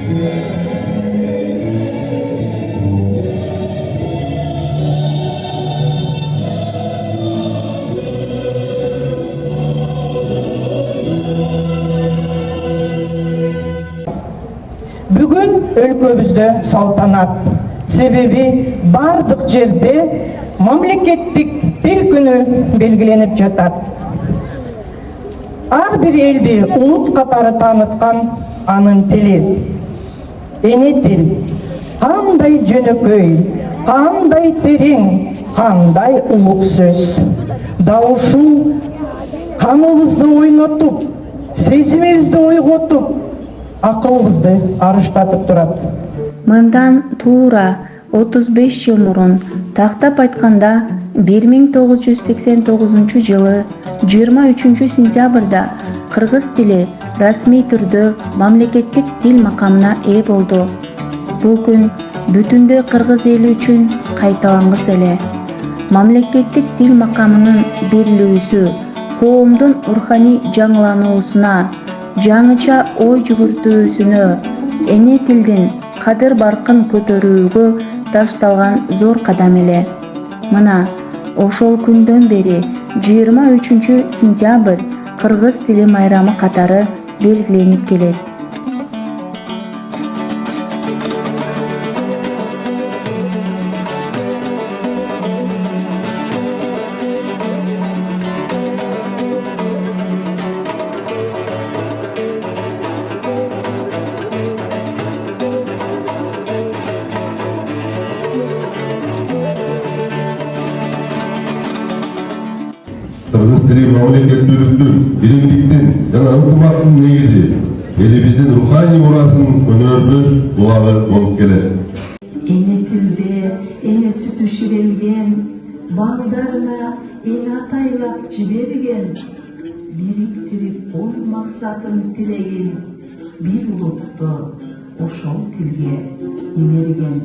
Бүгүн өлкөбүздө салтанат. Себеби бардык жерде мамлекеттик тил күнү белгиленип жатат. Ар бир элди улут катары тааныткан анын тили. Эне тил кандай жөнөкөй, кандай терең, кандай улук сөз. Дал ушул каныбызды ойнотуп, сезимибизди ойготуп, акылыбызды арыштатып турат. Мындан туура 35 жыл мурун, тактап айтканда 1989 жылы 23 сентябрда кыргыз тили расмий түрдө мамлекеттик тил макамына ээ болду. Бул күн бүтүндөй кыргыз эли үчүн кайталангыс эле. Мамлекеттик тил макамынын берилүүсү коомдун руханий жаңылануусуна, жаңыча ой жүгүртүүсүнө, эне тилдин кадыр баркын көтөрүүгө ташталган зор кадам эле. Мына ошол күндөн бери 23 сентябрь кыргыз тили майрамы катары белгиленип келет. Кыргыз тили мамлекеттүүлүктүн, биримдиктин жана ынтымактын негизи, элибиздин руханий мурасын өнөрбөс булагы болуп келет. Эне тилде эне сүтү ширелген, балдарына эне атайлап жиберген, бириктирип ой максатын тилеген, бир улутту ошол тилге эмерген.